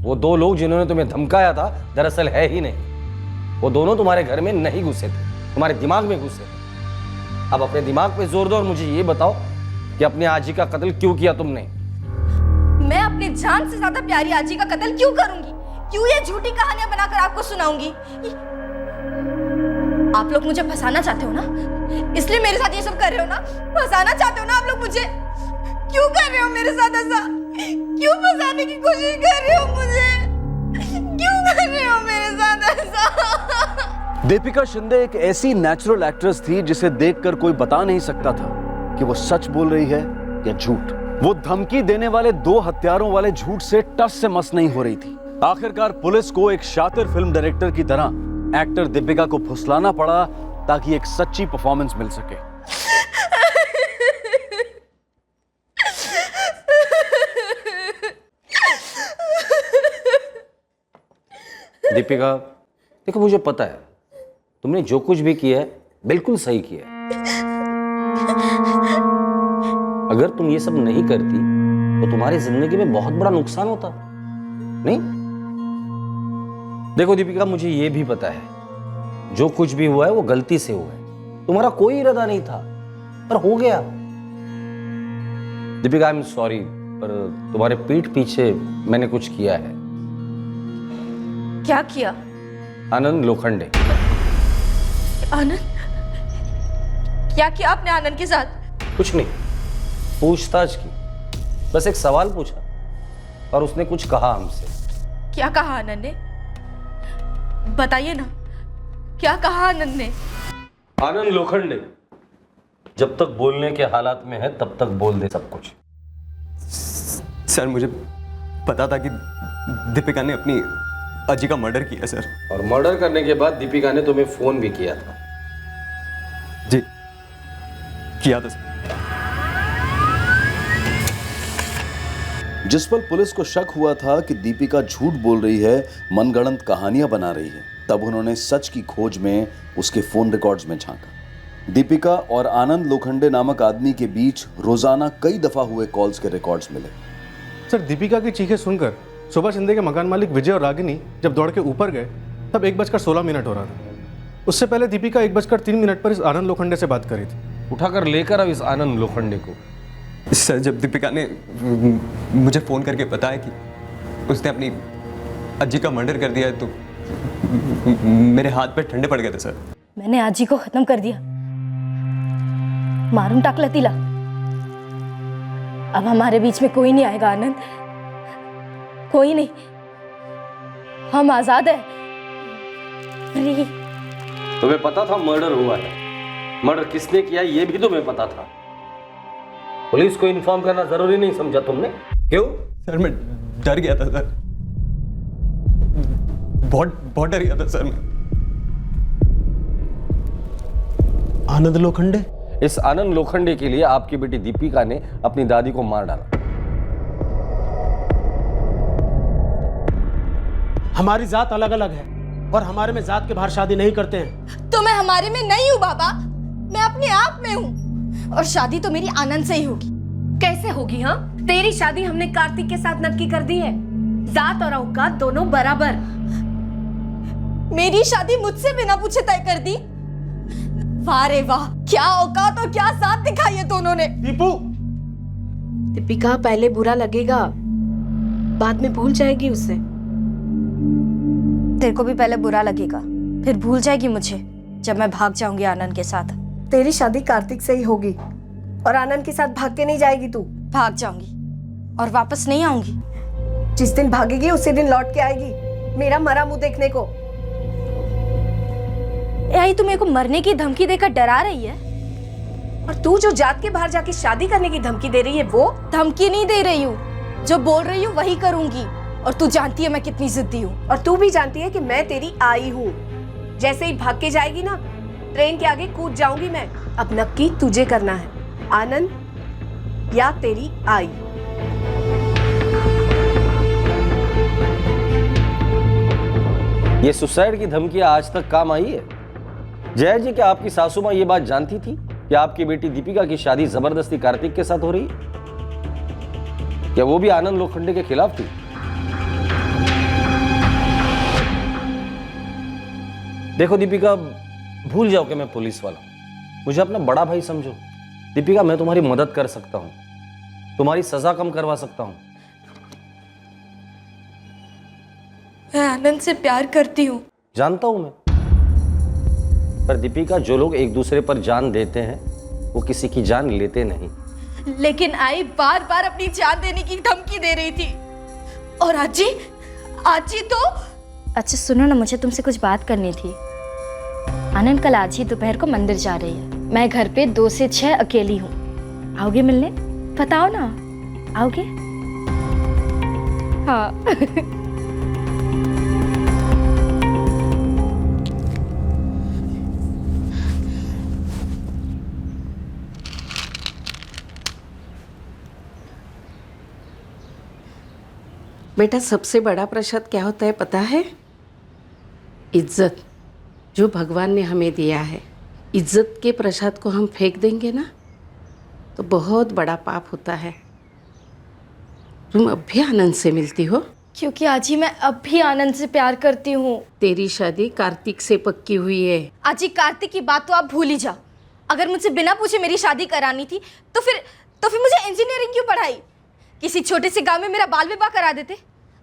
[SPEAKER 9] वो 2 लोग जिन्होंने तुम्हें धमकाया था दरअसल है ही नहीं। वो दोनों तुम्हारे घर में नहीं घुसे थे, तुम्हारे दिमाग में घुसे थे। अब अपने दिमाग पे जोर दो और मुझे ये बताओ कि अपने आजी का कत्ल क्यों किया तुमने?
[SPEAKER 15] मैं अपनी जान से ज्यादा प्यारी आजी का कत्ल क्यों करूंगी? क्यों ये झूठी कहानियां बनाकर आपको सुनाऊंगी? आप लोग मुझे फंसाना चाहते हो ना, इसलिए मेरे साथ ये सब कर रहे हो ना? फंसाना चाहते हो ना आप लोग मुझे? क्यों कर रहे हो मेरे साथ ऐसा? क्यों फंसाने की कोशिश कर रहे हो मुझे? क्यों कर रहे हो मेरे साथ ऐसा?
[SPEAKER 1] दीपिका शिंदे एक ऐसी नेचुरल एक्ट्रेस थी जिसे देखकर कोई बता नहीं सकता था कि वो सच बोल रही है या झूठ। वो धमकी देने वाले 2 हत्यारों वाले झूठ से टस से मस नहीं हो रही थी। आखिरकार पुलिस को एक शातिर फिल्म डायरेक्टर की तरह एक्टर दीपिका को फुसलाना पड़ा ताकि एक सच्ची परफॉर्मेंस मिल सके।
[SPEAKER 9] दीपिका, देखो मुझे पता है तुमने जो कुछ भी किया है बिल्कुल सही किया है। अगर तुम ये सब नहीं करती तो तुम्हारी जिंदगी में बहुत बड़ा नुकसान होता नहीं। देखो दीपिका, मुझे ये भी पता है जो कुछ भी हुआ है वो गलती से हुआ है, तुम्हारा कोई इरादा नहीं था पर हो गया। दीपिका, आई एम सॉरी, पर तुम्हारे पीठ पीछे मैंने कुछ किया है।
[SPEAKER 15] क्या किया?
[SPEAKER 9] आनंद लोखंडे।
[SPEAKER 15] आनंद? क्या किया आपने आनंद के साथ?
[SPEAKER 9] कुछ नहीं, पूछताछ की, बस एक सवाल पूछा और उसने कुछ कहा हमसे।
[SPEAKER 15] क्या कहा आनंद ने? बताइए ना, क्या कहा आनंद ने?
[SPEAKER 9] आनंद लोखंडे जब तक बोलने के हालात में है तब तक बोल दे सब कुछ।
[SPEAKER 7] सर, मुझे पता था कि दीपिका ने अपनी अजी का मर्डर किया सर।
[SPEAKER 9] और मर्डर करने के बाद दीपिका ने तुम्हें फोन भी किया था?
[SPEAKER 7] जी, किया था सर।
[SPEAKER 1] जिस पल पुलिस को शक हुआ था कि दीपिका झूठ बोल रही है, मनगढ़ंत कहानियां बना रही है, तब उन्होंने सच की खोज में उसके फोन रिकॉर्ड्स में झांका। दीपिका और आनंद लोखंडे नामक आदमी के बीच रोजाना कई दफा हुए कॉल्स के रिकॉर्ड्स मिले।
[SPEAKER 12] सर, दीपिका की चीखें सुनकर शोभा शिंदे के मकान मालिक विजय और रागिनी जब दौड़ के ऊपर गए तब 1:16 हो रहा था। उससे पहले दीपिका 1:03 पर इस आनंद लोखंडे से बात करी थी।
[SPEAKER 9] उठाकर लेकर अब इस आनंद लोखंडे को।
[SPEAKER 7] सर, जब दीपिका ने मुझे फ़ोन करके बताया कि उसने अपनी अजी का मर्डर कर दिया है तो मेरे हाथ पे ठंडे पड़ गए थे सर।
[SPEAKER 2] मैंने आजी को खत्म कर दिया, मारून टाकला तिला। अब हमारे बीच में कोई नहीं आएगा आनंद, कोई नहीं। हम आजाद है, फ्री।
[SPEAKER 9] तुम्हें पता था मर्डर हुआ है, मर्डर किसने किया ये भी तुम्हें पता था। पुलिस को इन्फॉर्म करना जरूरी नहीं समझा तुमने? क्यों?
[SPEAKER 7] सर, मैं डर गया था सर, बहुत डर गया था सर मैं।
[SPEAKER 8] आनंद लोखंडे?
[SPEAKER 9] इस आनंद लोखंडे के लिए आपकी बेटी दीपिका ने अपनी दादी को मार डाला।
[SPEAKER 8] हमारी जात अलग अलग है और हमारे में जात के बाहर शादी नहीं करते हैं।
[SPEAKER 15] तो मैं हमारे में नहीं हूँ बाबा, मैं अपने आप में हूँ, और शादी तो मेरी आनंद से ही होगी।
[SPEAKER 3] कैसे होगी? हाँ, तेरी शादी हमने कार्तिक के साथ नक्की कर दी है, जात और औकात दोनों बराबर।
[SPEAKER 15] मेरी शादी मुझसे बिना पूछे तय कर दी। वाह रे वाह, क्या औकात और क्या साथ दिखाई है दोनों ने।
[SPEAKER 8] दीपू,
[SPEAKER 3] दीपिका, पहले बुरा लगेगा, बाद में भूल जाएगी उससे।
[SPEAKER 2] तेरे को भी पहले बुरा लगेगा, फिर भूल जाएगी मुझे जब मैं भाग जाऊंगी आनंद के साथ।
[SPEAKER 3] तेरी शादी कार्तिक से ही होगी और आनंद के साथ भाग के नहीं जाएगी तू।
[SPEAKER 2] भाग जाऊंगी और वापस नहीं आऊंगी।
[SPEAKER 3] जिस दिन भागेगी उसी दिन लौट के आएगी, मेरा मरा मुंह देखने को।
[SPEAKER 2] आई तू मेरे को मरने की धमकी देकर डरा रही है?
[SPEAKER 3] और तू जो जात के बाहर जाके शादी करने की धमकी दे रही है, वो
[SPEAKER 2] धमकी नहीं दे रही हूँ, जो बोल रही हूँ वही करूंगी। और तू जानती है मैं कितनी जिद्दी हूँ।
[SPEAKER 3] और तू भी जानती है कि मैं तेरी आई हूँ। जैसे ही भाग के जाएगी ना, ट्रेन के आगे कूद जाऊंगी मैं। अब नक्की तुझे करना है, आनंद या तेरी आई।
[SPEAKER 9] ये सुसाइड की धमकियां आज तक काम आई है? जय जी, क्या आपकी सासू मां ये बात जानती थी कि आपकी बेटी दीपिका की शादी जबरदस्ती कार्तिक के साथ हो रही है? क्या वो भी आनंद लोखंडे के खिलाफ थी? देखो दीपिका, भूल जाओ कि मैं पुलिस वाला हूं, मुझे अपना बड़ा भाई समझो। दीपिका, मैं तुम्हारी मदद कर सकता हूं, तुम्हारी सजा कम करवा सकता हूं।
[SPEAKER 15] मैं आनंद से प्यार करती हूँ।
[SPEAKER 9] जानता हूं मैं, पर दीपिका, जो लोग एक दूसरे पर जान देते हैं वो किसी की जान लेते नहीं।
[SPEAKER 15] लेकिन आई बार बार अपनी जान देने की धमकी दे रही थी। और आजी, आजी तो।
[SPEAKER 2] अच्छा सुनो ना, मुझे तुमसे कुछ बात करनी थी। आनंद कल आज ही दोपहर को मंदिर जा रही है। मैं घर पे 2 से 6 अकेली हूँ, आओगे मिलने? बताओ ना, आओगे? हाँ।
[SPEAKER 16] बेटा, सबसे बड़ा प्रसाद क्या होता है पता है? इज्जत जो भगवान ने हमें दिया है, इज्जत के प्रसाद को हम फेंक देंगे ना तो बहुत बड़ा पाप होता है। तुम अब भी आनंद से मिलती हो?
[SPEAKER 2] क्योंकि आजी मैं अब भी आनंद से प्यार करती हूँ।
[SPEAKER 16] तेरी शादी कार्तिक से पक्की हुई है।
[SPEAKER 15] आजी कार्तिक की बात तो आप भूल ही जाओ। अगर मुझसे बिना पूछे मेरी शादी करानी थी तो फिर मुझे इंजीनियरिंग क्यों पढ़ाई? किसी छोटे से गांव में मेरा बाल विवाह करा देते।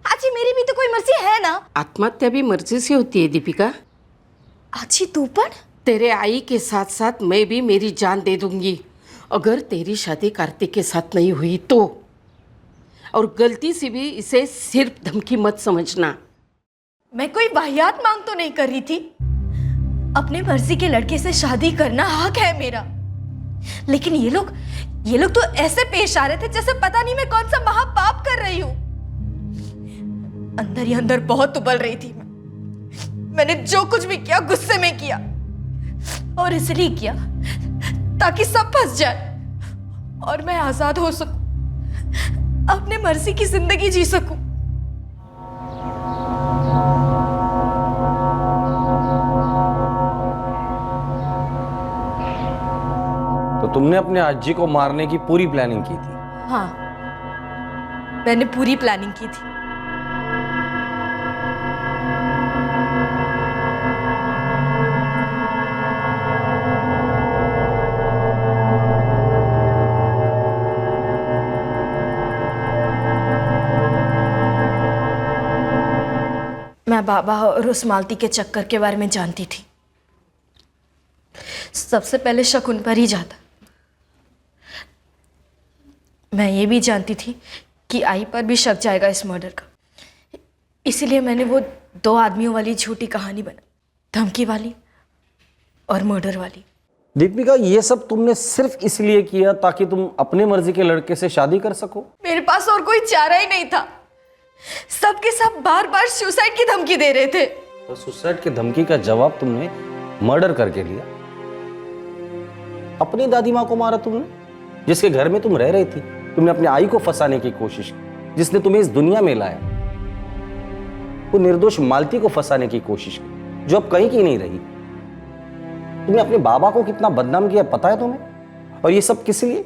[SPEAKER 15] आजी मेरी भी तो कोई मर्जी है ना।
[SPEAKER 16] आत्महत्या भी मर्जी से होती है दीपिका।
[SPEAKER 15] आजी तू पण?
[SPEAKER 16] तेरे आई के साथ साथ मैं भी मेरी जान दे दूंगी अगर तेरी शादी कार्तिक के साथ नहीं हुई तो। और गलती से भी इसे सिर्फ धमकी मत समझना।
[SPEAKER 15] मैं कोई वाहियात मांग तो नहीं कर रही थी। अपने मर्जी के लड़के से शादी करना हक है मेरा। लेकिन ये लोग तो ऐसे पेश आ रहे थे जैसे पता नहीं मैं कौन सा महापाप कर रही हूं। अंदर ही अंदर बहुत उबल रही थी मैंने जो कुछ भी किया गुस्से में किया, और इसलिए किया ताकि सब फंस जाए और मैं आजाद हो सकूं, अपने मर्जी की जिंदगी जी सकूं।
[SPEAKER 9] तो तुमने अपने आजी को मारने की पूरी प्लानिंग की थी?
[SPEAKER 15] हाँ, मैंने पूरी प्लानिंग की थी। मैं बाबा और उस मालती के चक्कर के बारे में जानती थी। सबसे पहले शक उन पर ही जाता। मैं ये भी जानती थी कि आई पर भी शक जाएगा इस मर्डर का। इसीलिए मैंने वो 2 आदमियों वाली झूठी कहानी बना, धमकी वाली और मर्डर वाली।
[SPEAKER 9] दीपिका, ये सब तुमने सिर्फ इसलिए किया ताकि तुम अपने मर्जी के लड़के से शादी कर सको?
[SPEAKER 15] मेरे पास और कोई चारा ही नहीं था। सबके सब बार बार सुसाइड की धमकी दे रहे थे।
[SPEAKER 9] तो सुसाइड की धमकी का जवाब तुमने मर्डर करके लिया। अपनी दादी माँ को मारा तुमने, जिसके घर में तुम रह रही थी। तुमने अपनी आई को फंसाने की कोशिश की, जिसने तुम्हें इस दुनिया में लाया। वो निर्दोष मालती को फंसाने की कोशिश की, जो अब कहीं की नहीं रही। तुमने अपने बाबा को कितना बदनाम किया पता है तुम्हें? और ये सब किस लिए?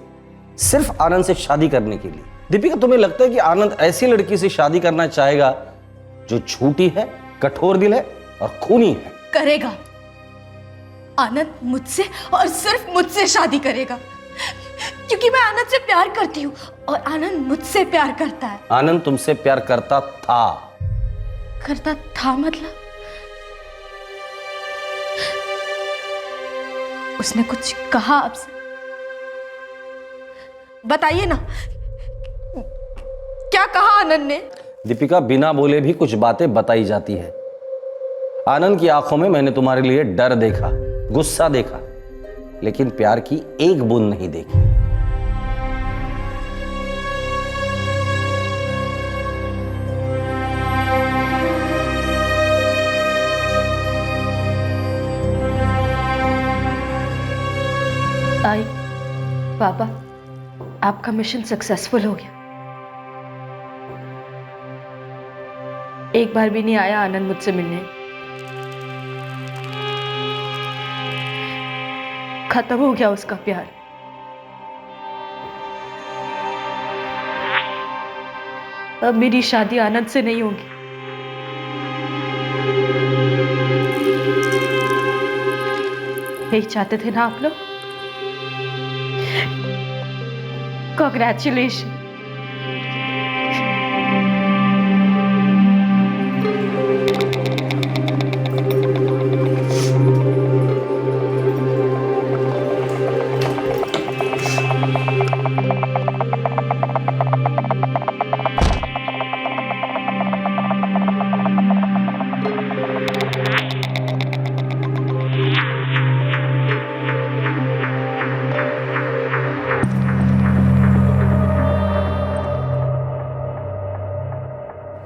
[SPEAKER 9] सिर्फ आनंद से शादी करने के लिए। दीपिका, तुम्हें लगता है कि आनंद ऐसी लड़की से शादी करना चाहेगा जो झूठी है, कठोर दिल है और खूनी है?
[SPEAKER 15] करेगा। आनंद मुझसे और सिर्फ मुझसे शादी करेगा, क्योंकि मैं आनंद से प्यार करती हूँ और आनंद मुझसे प्यार करता है।
[SPEAKER 9] आनंद तुमसे प्यार करता था।
[SPEAKER 15] करता था मतलब? उसने कुछ कहा आपसे? बताइए ना, क्या कहा आनंद ने?
[SPEAKER 9] दीपिका, बिना बोले भी कुछ बातें बताई जाती है। आनंद की आंखों में मैंने तुम्हारे लिए डर देखा, गुस्सा देखा, लेकिन प्यार की एक बूंद नहीं देखी।
[SPEAKER 15] आई, पापा, आपका मिशन सक्सेसफुल हो गया। एक बार भी नहीं आया आनंद मुझसे मिलने। खत्म हो गया उसका प्यार। अब मेरी शादी आनंद से नहीं होगी। यही चाहते थे ना आप लोग? Congratulations.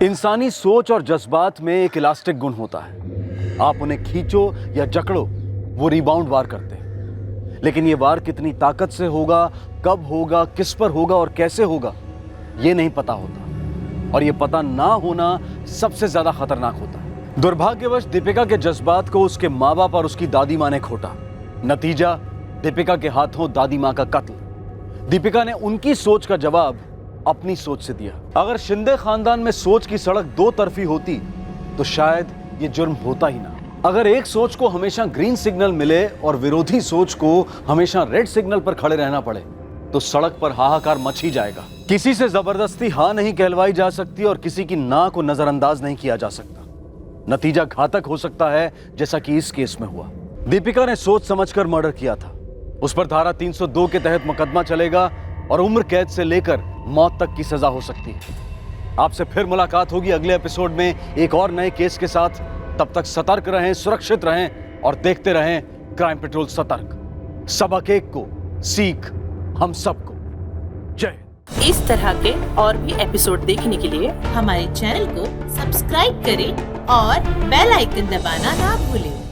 [SPEAKER 1] इंसानी सोच और जज्बात में एक इलास्टिक गुण होता है। आप उन्हें खींचो या जकड़ो, वो रिबाउंड वार करते हैं। लेकिन ये वार कितनी ताकत से होगा, कब होगा, किस पर होगा और कैसे होगा, ये नहीं पता होता। और ये पता ना होना सबसे ज्यादा खतरनाक होता है। दुर्भाग्यवश दीपिका के जज्बात को उसके माँ बाप और उसकी दादी माँ ने खोटा। नतीजा, दीपिका के हाथों दादी माँ का कत्ल। दीपिका ने उनकी सोच का जवाब अपनी सोच से दिया। अगर शिंदे खानदान में सोच की सड़क दो तरफी होती तो शायद ये जुर्म होता ही ना। अगर एक सोच को हमेशा ग्रीन सिग्नल मिले और विरोधी सोच को हमेशा रेड सिग्नल पर खड़े रहना पड़े तो सड़क पर हाहाकार मच ही जाएगा। किसी से जबरदस्ती हाँ नहीं कहलवाई जा सकती और किसी की ना को नजरअंदाज नहीं किया जा सकता। नतीजा घातक हो सकता है, जैसा कि इस केस में हुआ। दीपिका ने सोच समझकर मर्डर किया था। उस पर धारा 302 के तहत मुकदमा चलेगा और उम्र कैद से लेकर मौत तक की सजा हो सकती है। आपसे फिर मुलाकात होगी अगले एपिसोड में एक और नए केस के साथ। तब तक सतर्क रहें, सुरक्षित रहें और देखते रहें क्राइम पेट्रोल सतर्क। सबक एक को सीख हम सबको। जय।
[SPEAKER 18] इस तरह के और भी एपिसोड देखने के लिए हमारे चैनल को सब्सक्राइब करें और बेल आइकन दबाना ना भूलें।